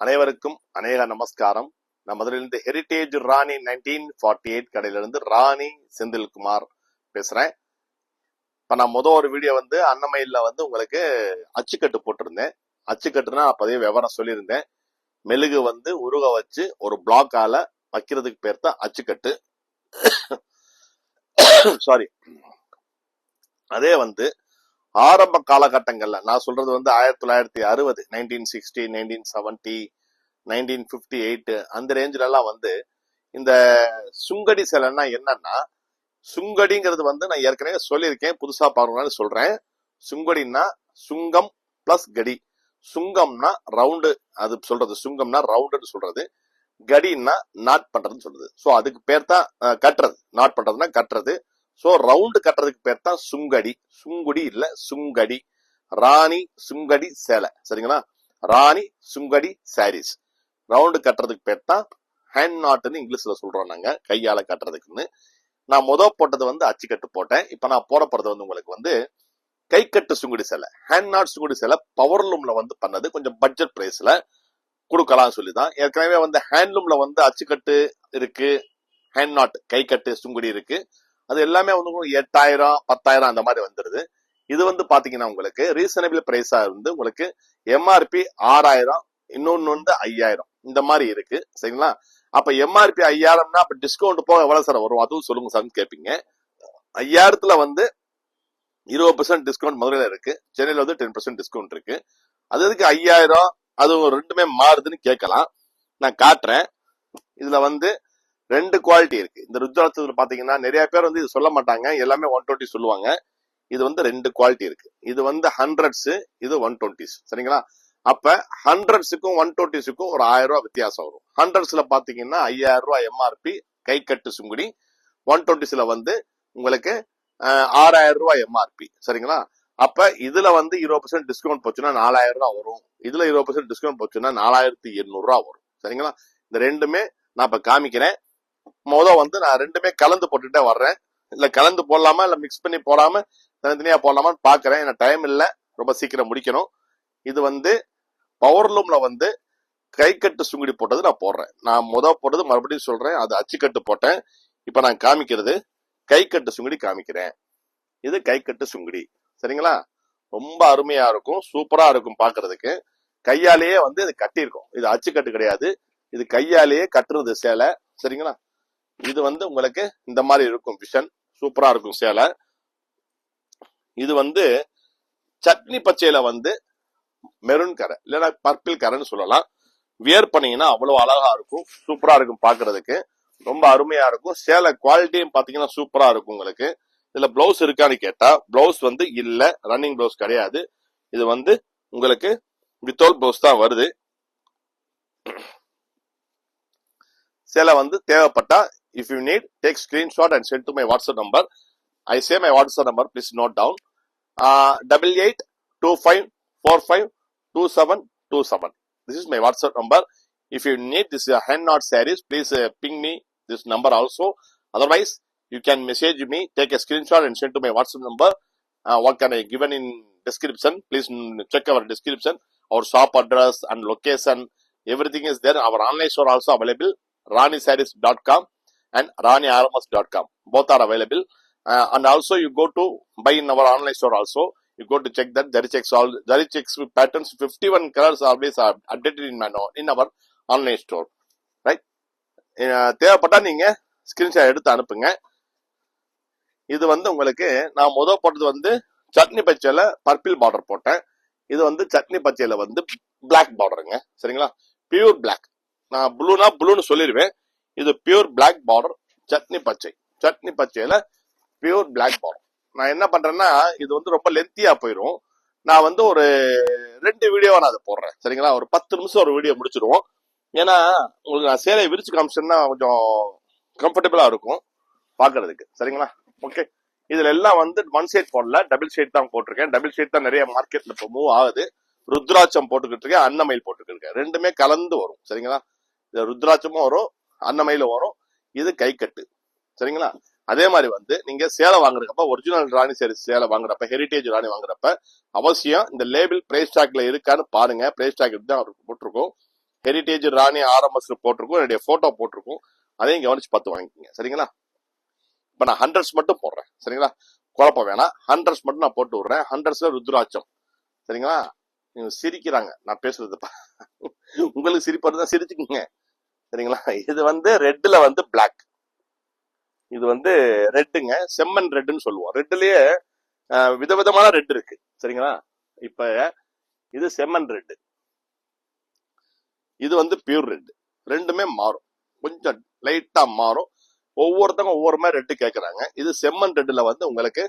அனைவருக்கும் அநேக நமஸ்காரம். நான் மதுரையிலிருந்து ஹெரிட்டேஜ் ராணி 1948 கடையிலிருந்து ராணி செந்தில்குமார் பேசுறேன். இப்ப நான் ஒரு வீடியோ அன்னமயில உங்களுக்கு அச்சுக்கட்டு போட்டிருந்தேன். அச்சுக்கட்டுனா அப்பதைய விவரம் சொல்லியிருந்தேன். மெழுகு உருக வச்சு ஒரு பிளாக்கால வைக்கிறதுக்கு பேர் தான் அச்சுக்கட்டு. சாரி. அதே ஆரம்ப காலகட்டங்கள்ல நான் சொல்றது 1960, 1960, 1970, 1958 அந்த ரேஞ்சில எல்லாம் இந்த சுங்கடி சிலைன்னா என்னன்னா, சுங்கடிங்கிறது நான் ஏற்கனவே சொல்லியிருக்கேன், புதுசா பாருங்கன்னு சொல்றேன். சுங்கடின்னா சுங்கம் பிளஸ் கடி. சுங்கம்னா ரவுண்டு, அது சொல்றது சுங்கம்னா ரவுண்டுன்னு சொல்றது. கடின்னா நாட் பண்றதுன்னு சொல்றது. சோ அதுக்கு பேர் தான் கட்டுறது. நாட் பண்றதுன்னா கட்டுறது. சோ ரவுண்டு கட்டுறதுக்கு பேர் தான் சுங்கடி. சுங்குடி இல்ல, சுங்கடி. ராணி சுங்கடி சேலை, சரிங்களா? ராணி சுங்கடி சாரீஸ். ரவுண்டு கட்டுறதுக்கு பேர் தான் ஹேண்ட் நாட்னு இங்கிலீஷ்ல சொல்றோம் நாங்க, கையால கட்டுறதுக்குன்னு. நான் போட்டது அச்சுக்கட்டு போட்டேன். இப்ப நான் போட போறது உங்களுக்கு கை கட்டு சுங்குடி சேலை, ஹேண்ட் நாட் சுங்குடி சேலை பவர்லூம்ல பண்ணது. கொஞ்சம் பட்ஜெட் பிரைஸ்ல கொடுக்கலாம் சொல்லிதான். ஏற்கனவே ஹேண்ட்லூம்ல அச்சுக்கட்டு இருக்கு, ஹேண்ட் நாட் கை கட்டு சுங்குடி இருக்கு. அது எல்லாமே 8000, 10,000 அந்த மாதிரி வந்துருது. இது பாத்தீங்கன்னா உங்களுக்கு ரீசனபிள் பிரைஸா உங்களுக்கு எம்ஆர்பி 6000, இன்னொன்னு 5000 இந்த மாதிரி இருக்கு, சரிங்களா? அப்ப எம்ஆர்பி 5000னா அப்ப டிஸ்கவுண்ட் போக எவ்வளவு சார் வரும், அதுவும் சொல்லுங்க சார் கேட்பீங்க. 5000த்துல 20% டிஸ்கவுண்ட் மதுரையில இருக்கு, சென்னையில 10% டிஸ்கவுண்ட் இருக்கு. அது எதுக்கு 5000, அது ரெண்டுமே மாறுதுன்னு கேட்கலாம். நான் காட்டுறேன். இதுல ரெண்டு குவாலிட்டி இருக்கு. இந்த ருத்ராட்சத்துல பாத்தீங்கன்னா நிறைய பேர் இது சொல்ல மாட்டாங்க, எல்லாமே 120 சொல்லுவாங்க. இது ரெண்டு குவாலிட்டி இருக்கு. இது 100s, இது 120s, சரிங்களா? அப்ப 100ஸுக்கும் 120ஸுக்கும் ஒரு 1000 ரூபாய் வித்தியாசம் வரும். 100ஸ்ல பாத்தீங்கன்னா 5000 ரூபாய் எம்ஆர்பி கை கட்டு சுங்குடி. 120ஸ்ல உங்களுக்கு 6000 ரூபாய் எம்ஆர்பி, சரிங்களா? அப்ப இதுல 20% டிஸ்கவுண்ட் போச்சுன்னா 4000 ரூபாய் வரும். இதுல 20% டிஸ்கவுண்ட் போச்சுன்னா 4800 ரூபாய் வரும், சரிங்களா? இந்த ரெண்டுமே நான் இப்ப காமிக்கிறேன். நான் ரெண்டுமே கலந்து போட்டுட்டே வர்றேன். இல்ல கலந்து போடலாமா இல்ல மிக்ஸ் பண்ணி போடாம தனித்தனியா போடலாமான்னு பாக்குறேன். எனக்கு டைம் இல்ல, ரொம்ப சீக்கிரம் முடிக்கணும். இது பவர்லூம்ல கை கட்டு சுங்குடி போட்டது நான் போடுறேன். நான் போட்டது மறுபடியும் சொல்றேன், அது அச்சுக்கட்டு போட்டேன். இப்ப நான் காமிக்கிறது கை கட்டு சுங்குடி காமிக்கிறேன். இது கை கட்டு சுங்குடி, சரிங்களா? ரொம்ப அருமையா இருக்கும், சூப்பரா இருக்கும் பாக்குறதுக்கு. கையாலேயே இது கட்டி இருக்கும். இது அச்சுக்கட்டு கிடையாது, இது கையாலேயே கட்டுறது சேலை, சரிங்களா? இது உங்களுக்கு இந்த மாதிரி இருக்கும், விஷன் சூப்பரா இருக்கும் சேலை. இது சட்னி பச்சையில மெரூன் கரை இல்லைன்னா பர்பிள் கரைன்னு சொல்லலாம். வியர் பண்ணீங்கன்னா அவ்வளவு அழகா இருக்கும், சூப்பரா இருக்கும் பாக்குறதுக்கு, ரொம்ப அருமையா இருக்கும். சேலை குவாலிட்டியும் பாத்தீங்கன்னா சூப்பரா இருக்கும் உங்களுக்கு. இதுல பிளவுஸ் இருக்கான்னு கேட்டா பிளவுஸ் இல்ல, ரன்னிங் பிளவுஸ் கிடையாது. இது உங்களுக்கு வித்தவுட் பிளவுஸ் தான் வருது. சேலை தேவைப்பட்டா if you need, take screenshot and send to my WhatsApp number. I say my WhatsApp number, please note down. 8825452727. This is my WhatsApp number. If you need this hand knot sarees, please ping me this number also. Otherwise, you can message me, take a screenshot and send to my WhatsApp number. What can I given in description? Please check our description. Our shop address and location, everything is there. Our online store also available. ranisarees.com and raniarmas.com. Both are available. And also you go to buy in our online store also. You go to check that Zari checks with patterns. 51 colors always are updated in our online store. Right? தேவைப்பட்டா நீங்க screenshot எடுத்து அனுப்புங்க. இது உங்களுக்கு நான் போட்டது chutney பச்சையில purple border போட்டேன். இது சட்னி பச்சையில பிளாக் பார்டருங்க, சரிங்களா? Pure black. நான் ப்ளூன்னு சொல்லிடுவேன். இது பியூர் பிளாக் பார்டர், சட்னி பச்சை. சட்னி பச்சையில பியூர் பிளாக் பார்டர். நான் என்ன பண்றேன்னா இது ரொம்ப லென்த்தியா போயிடும். நான் ஒரு 2 வீடியோவா நான் அதை போடுறேன், சரிங்களா? ஒரு 10 நிமிஷம் ஒரு வீடியோ முடிச்சிருவோம். ஏன்னா உங்களுக்கு நான் சேலையை விரிச்சு காமிச்சேன்னா கொஞ்சம் கம்ஃபர்டபுளா இருக்கும் பாக்குறதுக்கு, சரிங்களா? ஓகே. இதுல எல்லாம் ஒன் ஷேட் போடல, டபுள் ஷேட் தான் போட்டிருக்கேன். டபுள் ஷேட் தான் நிறைய மார்க்கெட்ல இப்போ மூவ் ஆகுது. ருத்ராட்சம் போட்டுக்கிட்டு இருக்கேன், அன்னமயில் போட்டுக்கிட்டு இருக்கேன். ரெண்டுமே கலந்து வரும், சரிங்களா? இது ருத்ராட்சமும் வரும், அன்னமயில வரும். இது கை கட்டு, சரிங்களா? அதே மாதிரி நீங்க சேலை வாங்குறப்ப, ஒரிஜினல் ராணி சேலை வாங்குறப்ப, ஹெரிட்டேஜ் ராணி வாங்குறப்ப அவசியம் இந்த லேபிள் பிரைஸ் டாக்ல இருக்கான்னு பாருங்க. பிரைஸ் டாக் தான் அவருக்கு போட்டிருக்கோம். ஹெரிடேஜ் ராணி ஆர்எம்எஸ் போட்டிருக்கும், என்னுடைய போட்டோ போட்டிருக்கும், அதையும் கவனிச்சு பார்த்து வாங்கிக்கோங்க. சரிங்களா? இப்ப நான் ஹண்ட்ரட்ஸ் மட்டும் போடுறேன். சரிங்களா? குழப்பம் வேணாம், ஹண்ட்ரட்ஸ் மட்டும் நான் போட்டு விடுறேன். ஹண்ட்ரட்ஸ்ல ருத்ராட்சம். சரிங்களா? நீங்க சிரிக்கிறாங்க நான் பேசுறது, உங்களுக்கு சிரிப்பு தான், சிரிச்சுக்குங்க. சரிங்களா? இது வந்து ரெட்ல வந்து பிளாக், இது வந்து ரெட்டுங்க, செம்மன் ரெட்டுன்னு சொல்லுவோம். ரெட்லயே விதவிதமான ரெட் இருக்கு. சரிங்களா? இப்ப இது செம்மன் ரெட், இது வந்து பியூர் ரெட். ரெண்டுமே மாறும், கொஞ்சம் லைட்டா மாறும். ஒவ்வொருத்தவங்க ஒவ்வொரு மாதிரி ரெட்டு கேட்கறாங்க. இது செம்மன் ரெட்ல வந்து உங்களுக்கு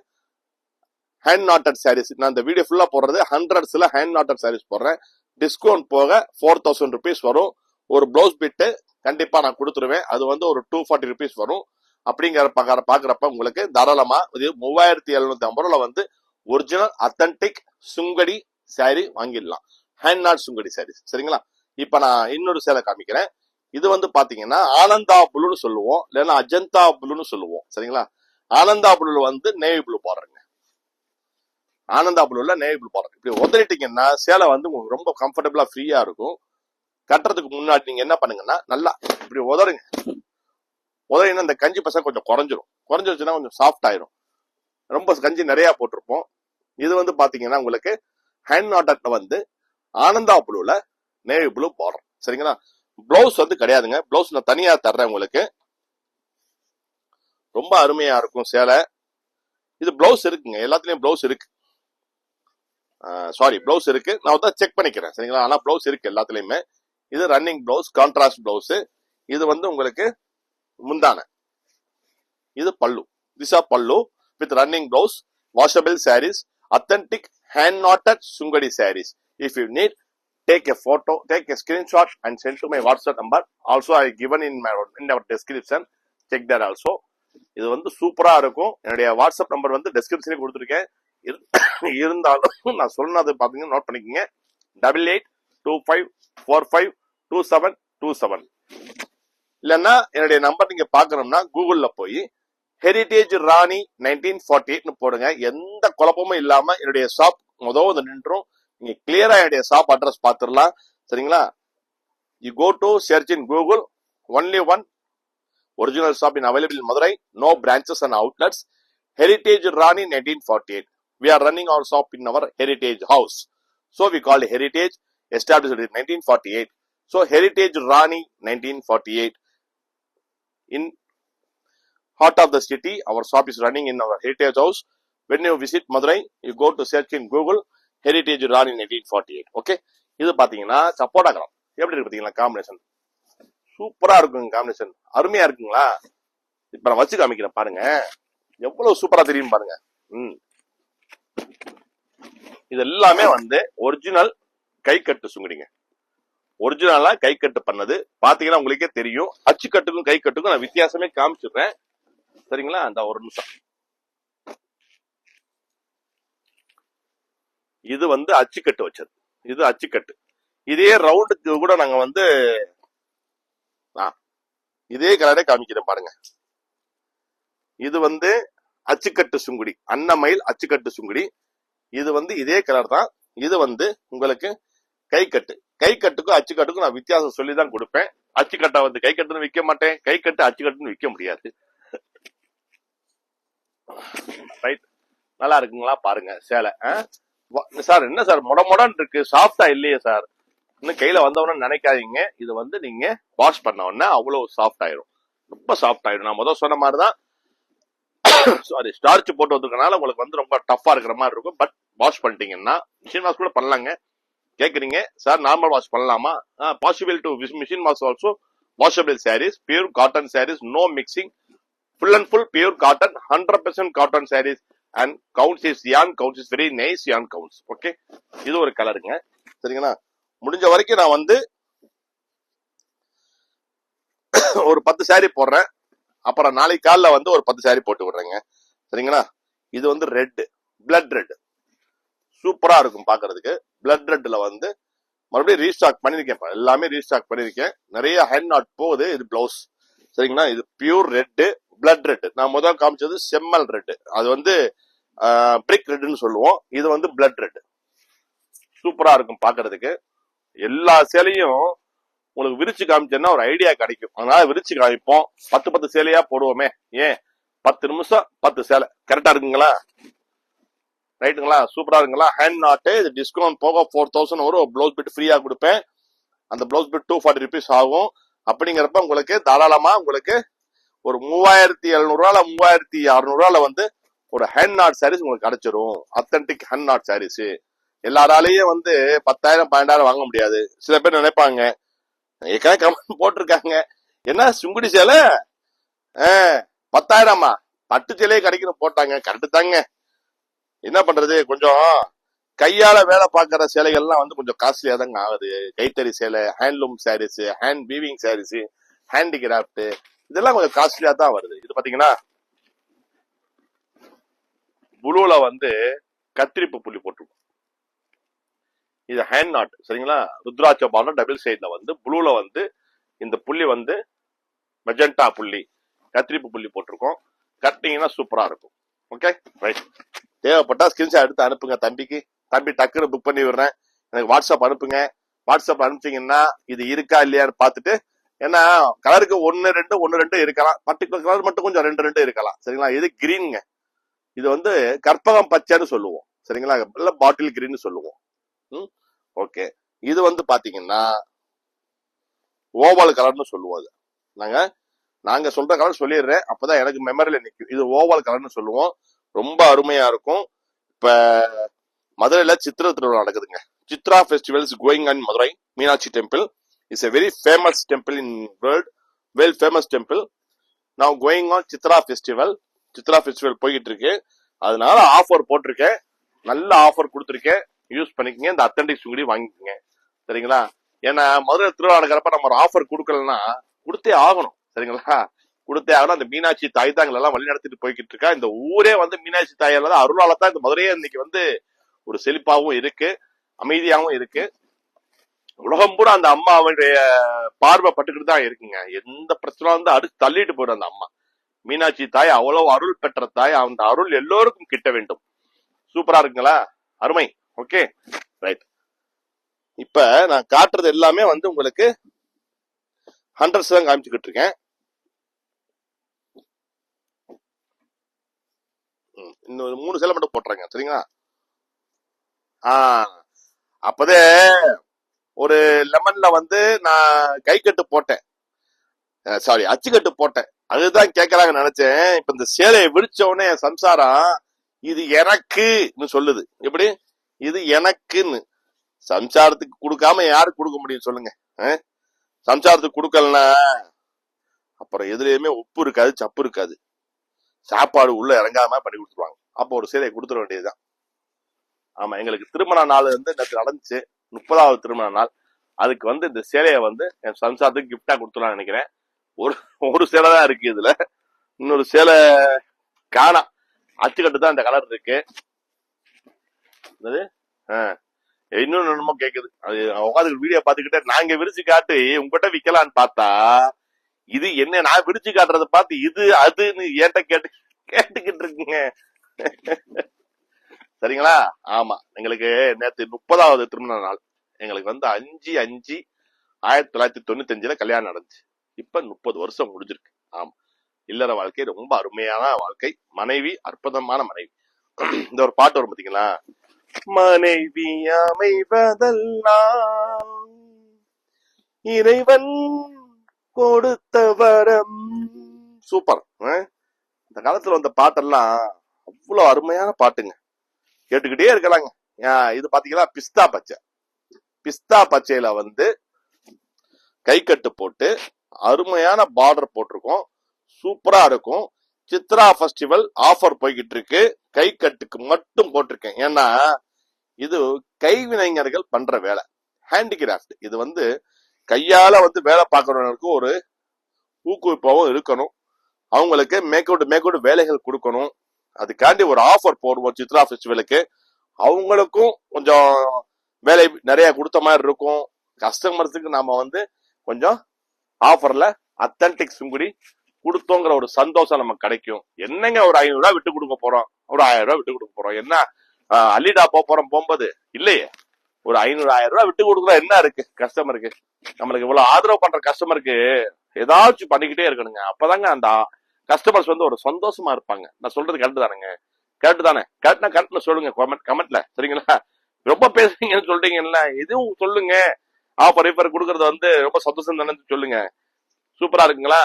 ஹேண்ட் நாட்டட் சாரீஸ். நான் இந்த வீடியோ ஃபுல்லா போடுறது ஹண்ட்ரட்ஸ்ல ஹேண்ட் நாட்டட் சாரீஸ் போடுறேன். டிஸ்கவுண்ட் போக 4000 rupees வரும். ஒரு பிளவுஸ் பிட்டு கண்டிப்பா நான் கொடுத்துருவேன். அது வந்து ஒரு 240 rupees வரும். அப்படிங்கிற பாக்குறப்ப உங்களுக்கு தாராளமா 3750 வந்து ஒரிஜினல் அத்தன்டிக் சுங்கடி சாரி வாங்கிடலாம். Hand knot Sungudi saris. சரிங்களா? இப்ப நான் இன்னொரு சேலை காமிக்கிறேன். இது வந்து பாத்தீங்கன்னா ஆனந்தா ப்ளூன்னு சொல்லுவோம், இல்லைன்னா அஜந்தா ப்ளூன்னு சொல்லுவோம். சரிங்களா? ஆனந்தா ப்ளூல வந்து நேவி ப்ளூ போடுறேங்க. ஆனந்தா ப்ளூல நேவி ப்ளூ போடுறேன். இப்படி உதறிட்டீங்கன்னா சேலை வந்து உங்களுக்கு ரொம்ப கம்ஃபர்டபுளா ஃப்ரீயா இருக்கும். கட்டுறதுக்கு முன்னாடி நீங்க என்ன பண்ணுங்கன்னா நல்லா இப்படி உதறுங்க. உதறினா இந்த கஞ்சி பசங்க கொஞ்சம் குறைஞ்சிருச்சுன்னா கொஞ்சம் சாஃப்ட் ஆயிரும். ரொம்ப கஞ்சி நிறைய போட்டிருப்போம். இது வந்து பாத்தீங்கன்னா உங்களுக்கு ஹேண்ட் நாட்டட்ல வந்து ஆனந்தா ப்ளூல நேவி ப்ளூ போடுறோம். சரிங்களா? பிளவுஸ் வந்து கிடையாதுங்க, பிளவுஸ் நான் தனியா தர்றேன் உங்களுக்கு. ரொம்ப அருமையா இருக்கும் சேலை. இது பிளவுஸ் இருக்குங்க, எல்லாத்துலயும் பிளவுஸ் இருக்கு. சாரி, பிளவுஸ் இருக்கு, நான் தான் செக் பண்ணிக்கிறேன். சரிங்களா? ஆனா பிளவுஸ் இருக்கு எல்லாத்துலயுமே. இது ரன்னிங் பிளவுஸ், கான்ட்ராஸ்ட் பிளவுஸ். இது வந்து உங்களுக்கு முந்தான, இது பல்லு. This are pallu with running blouse, washable saris, authentic hand knotted sungadi sarees. If you need, take a photo, take a screenshot and send to my WhatsApp number. Also I given in our description. Check that also. இது வந்து சூப்பரா இருக்கும். என்னுடைய WhatsApp number வந்து டெஸ்கிரிப்ஷன்ல கொடுத்துருக்கேன். இருந்தாலும் நான் சொன்னது பாத்தீங்கன்னா நோட் பண்ணிக்கோங்க. 8825452727. இல்லன்னா என்னுடைய நம்பர் நீங்க பாக்கணும்னா கூகுள்ல போய் ஹெரிடேஜ் ராணி 1948 போடுங்க. எந்த குழப்பமும் இல்லாம என்னுடைய ஷாப் முதல்ல நின்றும். நீங்க கிளியரா என்னுடைய ஷாப் அட்ரஸ் பாத்துடலாம். சரிங்களா? You go to search in Google, only one original shop in available in Madurai, no branches and outlets. Heritage Rani 1948. We are running our shop in our heritage house, so we call it heritage, established in 1948. So Heritage Rani 1948 in heart of the city. Our shop is running in our heritage house. When you visit Madurai, you go to search in Google Heritage Rani 1948. Okay, இது பாத்தீங்கன்னா சப்போட்டா gram எப்படி இருக்கு பாத்தீங்களா? Combination சூப்பரா இருக்குங்க, combination அருமையா இருக்குங்களா? இப்ப நான் வச்சு காமிக்கிறேன் பாருங்க, எவ்வளவு சூப்பரா தெரியும் பாருங்க. இது எல்லாமே வந்து ஒரிஜினல் கை கட்டு சுங்குடிங்க. ஒரிஜினலா கை கட்டு பண்ணது பாத்தீங்கன்னா உங்களுக்கே தெரியும். அச்சுக்கட்டுக்கும் கை கட்டுக்கும் நான் வித்தியாசமே காமிச்சிடுறேன். சரிங்களா? அந்த ஒரு நிமிஷம். இது வந்து அச்சுக்கட்டு வச்சது, இது அச்சுக்கட்டு. இதே ரவுண்டுக்கு கூட நாங்க வந்து இதே கலரே காமிக்கிறேன் பாருங்க. இது வந்து அச்சுக்கட்டு சுங்குடி, அன்னமயில் அச்சுக்கட்டு சுங்குடி. இது வந்து இதே கலர் தான். இது வந்து உங்களுக்கு கை கட்டு. கை கட்டுக்கும் அச்சுக்கட்டுக்கும் நான் வித்தியாசம் சொல்லிதான் கொடுப்பேன். அச்சுக்கட்டை வந்து கை கட்டுன்னு விற்க மாட்டேன், கை கட்டு அச்சுக்கட்டுன்னு விற்க முடியாது. ரைட், நல்லா இருக்குங்களா? பாருங்க சேலை. சார் என்ன சார் மொடன்னு இருக்கு, சாஃப்டா இல்லையே சார்? இன்னும் கையில வந்தவொன்னு நினைக்காதீங்க. இது வந்து நீங்க வாஷ் பண்ண உடனே அவ்வளவு சாஃப்ட் ஆயிரும், ரொம்ப சாஃப்ட் ஆயிடும். நான் முதல் சொன்ன மாதிரிதான், சாரி, ஸ்டார்ச் போட்டு வந்திருக்கனால உங்களுக்கு வந்து ரொம்ப டஃபா இருக்கிற மாதிரி இருக்கும். பட் வாஷ் பண்ணிட்டீங்கன்னா மிஷின் வாஷ் கூட பண்ணலாங்க. கேக்குறீங்க சார் நார்மல் வாஷ் பண்ணலாமா? Possible to machine wash also. Washable saris, pure cotton saris, no mixing, full and full pure cotton, 100% cotton sarees, and counts is yarn, counts is very nice yarn counts. Okay, இது ஒரு கலருங்க. சரிங்களா? முடிஞ்ச வரைக்கும் நான் வந்து ஒரு 10 saree போடுறேன். அப்புறம் நாளைக்கு காலைல வந்து ஒரு 10 saree போட்டு விடுறேங்க. சரிங்களா? இது வந்து ரெட், பிளட் ரெட், சூப்பரா இருக்கும் பாக்குறதுக்கு. பிளட் ரெட்ல வந்து மறுபடியும் ரீஸ்டாக் பண்ணிருக்கேன், எல்லாமே ரீஸ்டாக் பண்ணிருக்கேன். நிறைய ஹேண்ட் நாட் போகுது. இது பிளவுஸ். சரிங்களா? இது பியூர் ரெட், பிளட் ரெட். நான் முதல் காமிச்சது செம்மல் ரெட், அது வந்து பிரிக் ரெட்னு சொல்லுவோம். இது வந்து பிளட் ரெட், சூப்பரா இருக்கும் பாக்குறதுக்கு. எல்லா சேலையும் உங்களுக்கு விரிச்சு காமிச்சேன்னா ஒரு ஐடியா கிடைக்கும். அதனால விரிச்சு காமிப்போம். 10 சேலையா போடுவோமே. ஏன் 10 நிமிஷம் 10 சேலை கரெக்டா இருக்குங்களா? ரைட்டுங்களா? சூப்பரா இருக்குங்களா? ஹேண்ட் நாட்டு இது டிஸ்கவுண்ட் போக 4000 வரும். ப்ளவுஸ் பிட் ஃப்ரீயா கொடுப்பேன். அந்த ப்ளவுஸ் பிட் 240 rupees ஆகும். அப்படிங்கிறப்ப உங்களுக்கு தாராளமா உங்களுக்கு ஒரு 3700 3600 வந்து ஒரு ஹேண்ட் நாட் சாரீஸ் உங்களுக்கு கிடைச்சிரும். அத்தன்டிக் ஹேண்ட் நாட் சாரீஸ் எல்லாராலையும் வந்து 10,000 12,000 வாங்க முடியாது. சில பேர் நினைப்பாங்க, ஏற்கனவே கமெண்ட் போட்டிருக்காங்க, என்ன சுங்குடி சேலை 10,000 பட்டு சேலையே கிடைக்கணும் போட்டாங்க. கரெக்டு தாங்க. என்ன பண்றது, கொஞ்சம் கையால வேலை பார்க்கற சேலைகள்லாம் வந்து கொஞ்சம் காஸ்ட்லியா தாங்க ஆகுது. கைத்தறி சேலை, handloom saris, hand weaving saris, handicraft இதெல்லாம் கொஞ்சம் காஸ்ட்லியா தான் வருது. இது பாத்தீங்கன்னா புளுல வந்து கத்திரிப்பு புள்ளி போட்டிருக்கும். இது ஹேண்ட் நாட் சரிங்களா? ருத்ராட்ச பார்டர் டபுள் சைட்ல வந்து புளுல வந்து இந்த புள்ளி வந்து மெஜெண்டா புள்ளி கத்திரிப்பு புள்ளி போட்டிருக்கோம். கட்டிங்கன்னா சூப்பரா இருக்கும். Okay right. தேவைப்பட்டா ஸ்கிரீன்ஷாட் எடுத்து அனுப்புங்க தம்பிக்கு. தம்பி டக்குன்னு புக் பண்ணி விடுறேன். எனக்கு வாட்ஸ்அப் அனுப்புங்க. வாட்ஸ்அப் அனுப்பிச்சீங்கன்னா இது இருக்கா இல்லையான்னு பார்த்துட்டு, ஏன்னா கலருக்கு 1 2 இருக்கலாம். பர்டிகுலர் கலர் மட்டும் கொஞ்சம் 2 2 இருக்கலாம் சரிங்களா? இது கிரீனுங்க. இது வந்து கற்பகம் பச்சைன்னு சொல்லுவோம் சரிங்களா? இல்ல பாட்டில் கிரீன் சொல்லுவோம். ஓகே. இது வந்து பாத்தீங்கன்னா ஓவல் கலர்னு சொல்லுவோம். நாங்க சொல்ற கலர் சொல்லிடுறேன், அப்பதான் எனக்கு மெமரியில நிற்கும். இது ஓவல் கலர்னு சொல்லுவோம். ரொம்ப அருமையா இருக்கும். இப்ப மதுரையில சித்திர திருவிழா நடக்குதுங்க. Chitra festivals going on Madurai Meenakshi temple is a very famous temple in world, well famous temple. now going on Chitra festival போய்கிட்டு இருக்கு. அதனால ஆஃபர் போட்டிருக்கேன். நல்ல ஆஃபர் கொடுத்துருக்கேன். யூஸ் பண்ணிக்கங்க. இந்த அத்தன்டிக் சுங்குடி வாங்கிக்கங்க சரிங்களா? ஏன்னா மதுரை திருவிழா நடக்கிறப்ப நம்ம ஒரு ஆஃபர் கொடுக்கலன்னா கொடுத்தே ஆகணும் சரிங்களா? கொடுத்தே ஆகணும். அந்த மீனாட்சி தாய் தான் எல்லாம் வழி நடத்திட்டு போய்கிட்டு இருக்கா. இந்த ஊரே வந்து மீனாட்சி தாயால தான், அருளால தான் இந்த மதுரையே இன்னைக்கு வந்து ஒரு செழிப்பாகவும் இருக்கு, அமைதியாகவும் இருக்கு. உலகம் பூரா அந்த அம்மா அவனுடைய பார்வை பட்டுக்கிட்டு தான் இருக்குங்க. எந்த பிரச்சனை வந்து அடுத்து தள்ளிட்டு போயிடும் அந்த அம்மா. மீனாட்சி தாய் அவ்வளவு அருள் பெற்ற தாய். அந்த அருள் எல்லோருக்கும் கிட்ட வேண்டும். சூப்பரா இருக்குங்களா? அருமை. Okay right. இப்ப நான் காட்டுறது எல்லாமே வந்து உங்களுக்கு 100s தான் காமிச்சுக்கிட்டு இருக்கேன். இன்னொரு 3 சேலை மட்டும் போட்டுறாங்க சரிங்களா? அப்பதே ஒரு லெமன்ல வந்து நான் கை கட்டு போட்டேன், சாரி அச்சுக்கட்டு போட்டேன். அதுதான் கேட்கறாங்க நினைச்சேன். இப்ப இந்த சேலையை விரிச்ச உடனே சம்சாரம் இது எனக்குன்னு சொல்லுது. எப்படி இது எனக்குன்னு? சம்சாரத்துக்கு கொடுக்காம யாருக்கு கொடுக்க முடியும் சொல்லுங்க? சம்சாரத்துக்கு கொடுக்கலன்னா அப்புறம் எதுலயுமே உப்பு இருக்காது, சப்பு இருக்காது, சாப்பாடு உள்ள இறங்காம பண்ணி கொடுத்துருவாங்க. அப்போ ஒரு சேலையை கொடுத்துட வேண்டியதுதான். ஆமா, எங்களுக்கு திருமண நாள் வந்து நேற்று நடந்துச்சு, 30வது திருமண நாள். அதுக்கு வந்து இந்த சேலையை வந்து என் சம்சாரத்துக்கு கிஃப்டா கொடுத்துலாம் நினைக்கிறேன். ஒரு சேலை தான் இருக்கு இதுல, இன்னொரு சேலை காணா. அச்சுக்கட்டு தான் இந்த கலர் இருக்கு. இன்னொன்னு என்னமோ கேக்குது. அது உட்காந்து வீடியோ பாத்துக்கிட்டே நாங்க விரிச்சு காட்டு உங்ககிட்ட விக்கலான்னு பார்த்தா, இது என்ன நான் விரிச்சு காட்டுறத பார்த்து இது அதுன்னு ஏட்ட கேட்டுக்கிட்டு இருக்குங்க. சரிங்களா? ஆமா, எங்களுக்கு நேற்று 30வது திருமண நாள். எங்களுக்கு வந்து 5/5/1995 கல்யாணம் நடந்துச்சு. இப்ப 30 வருஷம் முடிஞ்சிருக்கு. ஆமா, இல்லற வாழ்க்கை ரொம்ப அருமையான வாழ்க்கை. மனைவி அற்புதமான மனைவி. இந்த ஒரு பாட்டு வரும் பாத்தீங்களா? மனைவி அமைவதெல்லாம் இறைவன் கொடுத்த வரம். சூப்பர். இந்த காலத்துல வந்த பாட்டெல்லாம் அவ்வளவு அருமையான பாட்டுங்க. கேட்டுக்கிட்டே இருக்கலாங்க. இது பாத்தீங்களா? பிஸ்தா பச்சையில வந்து கை கட்டு போட்டு அருமையான பார்டர் போட்டிருக்கோம். சூப்பரா இருக்கும். சித்ரா ஃபெஸ்டிவல் ஆஃபர் போய்கிட்டு இருக்கு. கை கட்டுக்கு மட்டும் போட்டிருக்கேன். ஏன்னா இது கைவினைஞர்கள் பண்ற வேலை, ஹேண்டிகிராஃப்ட். இது வந்து கையால வந்து வேலை பார்க்கறவங்களுக்கு ஒரு ஊக்குவிப்பாவும் இருக்கணும். அவங்களுக்கு மேற்கொண்டு வேலைகள் கொடுக்கணும். அதுக்காண்டி ஒரு ஆஃபர் போடுவோம் சித்ரா ஃபெஸ்டிவலுக்கு. அவங்களுக்கும் கொஞ்சம் வேலை நிறைய கொடுத்த மாதிரி இருக்கும். கஸ்டமர்ஸுக்கு நாம வந்து கொஞ்சம் ஆஃபர்ல அத்தன்டிக் சுங்குடி கொடுத்தோங்கிற ஒரு சந்தோஷம் நமக்கு கிடைக்கும். என்னங்க ஒரு 500 ரூபாய் விட்டு கொடுக்க போறோம், ஒரு 1000 ரூபாய் விட்டு கொடுக்க போறோம். என்ன அள்ளிடா போறோம் போகும்போது இல்லையே. ஒரு 500,000 ரூபாய் விட்டு கொடுக்குறோம், என்ன இருக்கு கஸ்டமருக்கு? நம்மளுக்கு இவ்வளவு ஆதரவு பண்ற கஸ்டமருக்கு ஏதாச்சும் பண்ணிக்கிட்டே இருக்கணுங்க. அப்பதாங்க அந்த கஸ்டமர்ஸ் வந்து ஒரு சந்தோஷமா இருப்பாங்க. நான் சொல்றது கரெக்ட் தானுங்க? கரெக்ட் தானே? கரெக்ட்னா கரெக்ட்னு சொல்லுங்க கமெண்ட்ல, சரிங்களா? ரொம்ப பேசுறீங்கன்னு சொல்றீங்கல்ல, இதுவும் சொல்லுங்க. ஆஃபர் ஈஃபர் கொடுக்கறது வந்து ரொம்ப சந்தோஷம் தானே சொல்லுங்க. சூப்பரா இருக்குங்களா?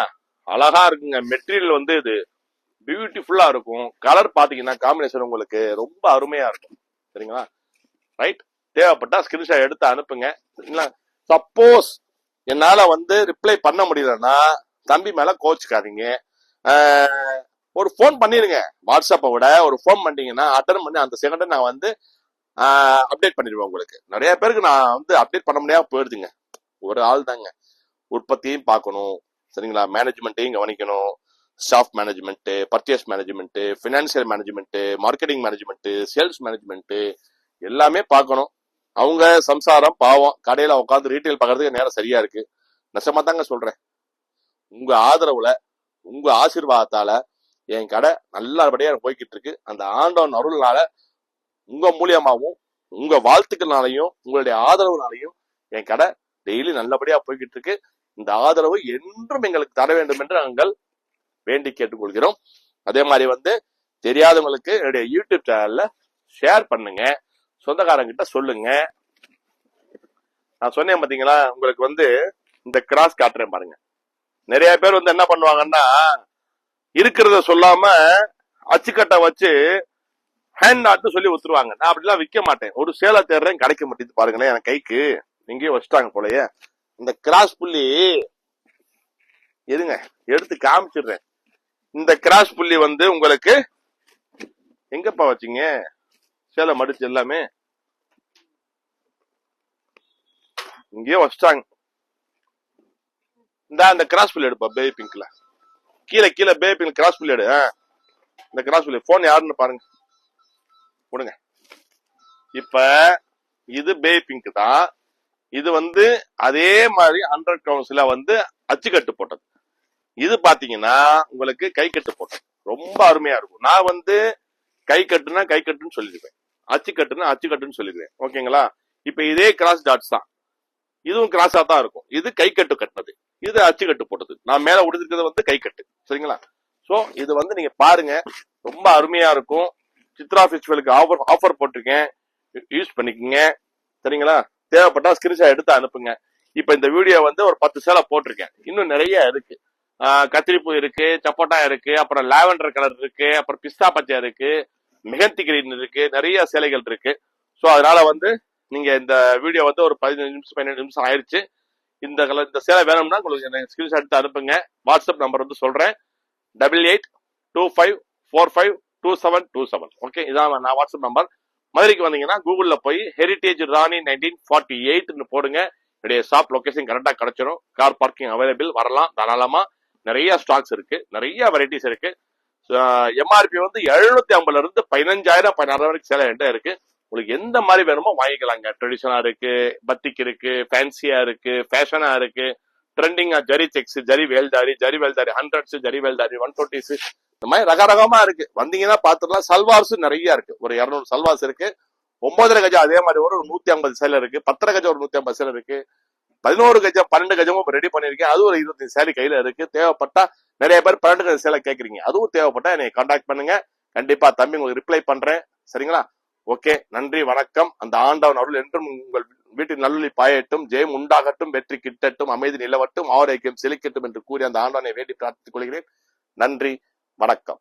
அழகா இருக்குங்க. மெட்டீரியல் வந்து இது பியூட்டிஃபுல்லா இருக்கும். கலர் பாத்தீங்கன்னா காம்பினேஷன் உங்களுக்கு ரொம்ப அருமையா இருக்கும், சரிங்களா? ரைட். தேவைப்பட்டா ஸ்கிரீன்ஷாட் எடுத்து அனுப்புங்க. சப்போஸ் என்னால வந்து ரிப்ளை பண்ண முடியலன்னா தம்பி மேல கோச்சுக்காதீங்க. ஒரு போன் பண்ணிருங்க. வாட்ஸ்அப்பை விட ஒரு போன் பண்ணீங்கன்னா அட்டன் பண்ணி அந்த செகண்ட் நான் வந்து அப்டேட் பண்ணிடுவேன் உங்களுக்கு. நிறைய பேருக்கு நான் வந்து அப்டேட் பண்ண முடியாம போயிடுதுங்க. ஒரு ஆள் தாங்க. உற்பத்தியும் பார்க்கணும், சரிங்களா? மேனேஜ்மெண்ட்டையும் கவனிக்கணும். Staff management, purchase management, financial management, marketing management, sales management எல்லாமே பார்க்கணும். அவங்க சம்சாரம் பாவம் கடையில உட்காந்து ரீட்டைல் பார்க்கறதுக்கு நேரம் சரியா இருக்கு. நெசமா தாங்க சொல்றேன். உங்க ஆதரவுல, உங்க ஆசீர்வாதத்தால என் கடை நல்லபடியா போய்கிட்டு இருக்கு. அந்த ஆண்டவன் அருள்னால, உங்க மூலியமாவும், உங்க வாழ்த்துக்கள்னாலையும், உங்களுடைய ஆதரவுனாலையும் என் கடை டெய்லி நல்லபடியா போய்கிட்டு இருக்கு. இந்த ஆதரவு என்றும் எங்களுக்கு தர வேண்டும் என்று நாங்கள் வேண்டி கேட்டுக்கொள்கிறோம். அதே மாதிரி வந்து தெரியாதவங்களுக்கு என்னுடைய யூடியூப் சேனல்ல ஷேர் பண்ணுங்க, சொந்தக்காரங்கிட்ட சொல்லுங்க. நான் சொன்னேன் பாத்தீங்களா, உங்களுக்கு வந்து இந்த கிராஸ் காட்டுறேன் பாருங்க. நிறைய பேர் வந்து என்ன பண்ணுவாங்கன்னா, இருக்கிறத சொல்லாம அச்சுக்கட்டை வச்சு ஹேண்ட் நாட்டு சொல்லி ஒத்துருவாங்க. நான் அப்படிலாம் விற்க மாட்டேன். ஒரு சேலை தேடுறேன், கிடைக்க மாட்டேது பாருங்களேன். என் கைக்கு எங்கேயோ வச்சுட்டாங்க போலயே. இந்த கிராஸ் புள்ளி இருங்க, எடுத்து காமிச்சிடுறேன். இந்த கிராஸ் புள்ளி வந்து உங்களுக்கு எங்கப்பா வச்சீங்க? சேலை மடிச்சு எல்லாமே இங்கேயோ வச்சுட்டாங்க. இந்த கிராஸ் புள்ளி எடுப்பா, பேபி பிங்க்ல கீழே கீழே பேபி பிங்க் கிராஸ் புள்ளி எடு. இந்த கிராஸ் புள்ளி போன் யாருன்னு பாருங்க, கொடுங்க. இப்ப இது பேபி பிங்க் தான். இது வந்து அதே மாதிரி 100 கவுன்ஸ்ல வந்து அச்சுக்கட்டு போட்டது. இது பாத்தீங்கன்னா உங்களுக்கு கை கட்டு போட்டது. ரொம்ப அருமையா இருக்கும். நான் வந்து கை கட்டுனா கை கட்டுன்னு சொல்லிடுவேன், அச்சுக்கட்டுனா அச்சுக்கட்டுன்னு சொல்லிடுவேன். ஓகேங்களா? இப்ப இதே கிராஸ் டாட்ஸ் தான். இதுவும் கிராஸா தான் இருக்கும். இது கை கட்டு கட்டினது, இது அச்சுக்கட்டு போட்டது. நான் மேல உடுத்திருக்கிறது வந்து கை கட்டு, சரிங்களா? சோ இது வந்து நீங்க பாருங்க, ரொம்ப அருமையா இருக்கும். சித்ரா ஃபெஸ்டிவலுக்கு ஆஃபர் போட்டிருக்கேன், யூஸ் பண்ணிக்கோங்க, சரிங்களா? தேவைப்பட்டா ஸ்கிரீன்ஷாட் எடுத்து அனுப்புங்க. இப்ப இந்த வீடியோ வந்து ஒரு 10 சேலை போட்டிருக்கேன். இன்னும் நிறைய இருக்கு. கத்திரிப்பூ இருக்கு, சப்போட்டா இருக்கு, அப்புறம் லாவெண்டர் கலர் இருக்கு, அப்புறம் பிஸ்தா பச்சை இருக்கு, மெகந்தி கிரீன் இருக்கு, நிறைய சேலைகள் இருக்கு. சோ அதனால வந்து நீங்க இந்த வீடியோ வந்து ஒரு 15 நிமிஷம் 17 நிமிஷம் ஆயிடுச்சு. இந்த கலர் இந்த சேலை வேணும்னா உங்களுக்கு ஸ்கிரீன்ஷாட் எடுத்து அனுப்புங்க. வாட்ஸ்அப் நம்பர் வந்து சொல்றேன், 8825452727. ஓகே, இதான் நான் வாட்ஸ்அப் நம்பர். மதுரைக்கு வந்தீங்கன்னா கூகுள்ல போய் ஹெரிடேஜ் ராணி 1948 போடுங்க. என்னுடைய ஷாப் லொகேஷன் கரெக்டா கிடைச்சிடும். கார் பார்க்கிங் அவைலபிள், வரலாம் தாராளமா. நிறைய ஸ்டாக்ஸ் இருக்கு, நிறைய வெரைட்டிஸ் இருக்கு. எம்ஆர்பி வந்து 750 இருந்து 15,000 16,000 வரைக்கும் சேலை என்கிட்ட இருக்கு. உங்களுக்கு எந்த மாதிரி வேணுமோ வாங்கிக்கலாங்க. ட்ரெடிஷனா இருக்கு, பத்திக் இருக்கு, ஃபேன்சியா இருக்கு, ஃபேஷனா இருக்கு, ட்ரெண்டிங்கா ஜரி செக்ஸ், ஜரி வேல்தாரி, 100s, ஜரி வேல்தாரி 120s, இந்த மாதிரி ரகரகமா இருக்கு. வந்தீங்கன்னா பாத்துக்கலாம். சல்வார்ஸ் நிறைய இருக்கு. ஒரு 200 சல்வார்ஸ் இருக்கு. 9.5 கஜம் அதே மாதிரி ஒரு 150 சேலை இருக்கு. 10.5 கஜம் ஒரு 150 சேலை இருக்கு. 11 கஜம் 12 கஜமும் ரெடி பண்ணிருக்கேன். அது ஒரு 25 சேலை கையில இருக்கு. தேவைப்பட்டா நிறைய பேர் 12 கஜம் சேலை கேட்கறீங்க, அதுவும் தேவைப்பட்டா என்னை கான்டாக்ட் பண்ணுங்க. கண்டிப்பா தம்பி உங்களுக்கு ரிப்ளை பண்றேன், சரிங்களா? ஓகே, நன்றி, வணக்கம். அந்த ஆண்டவன் அருள் என்றும் உங்கள் வீட்டில் நல்லொளி பாயட்டும், ஜெயம் உண்டாகட்டும், வெற்றி கிட்டட்டும், அமைதி நிலவட்டும், ஆரோக்கியம் செழிக்கட்டும் என்று கூறி அந்த ஆண்டவனை வேண்டி பிரார்த்தித்துக் கொள்கிறேன். நன்றி, வணக்கம்.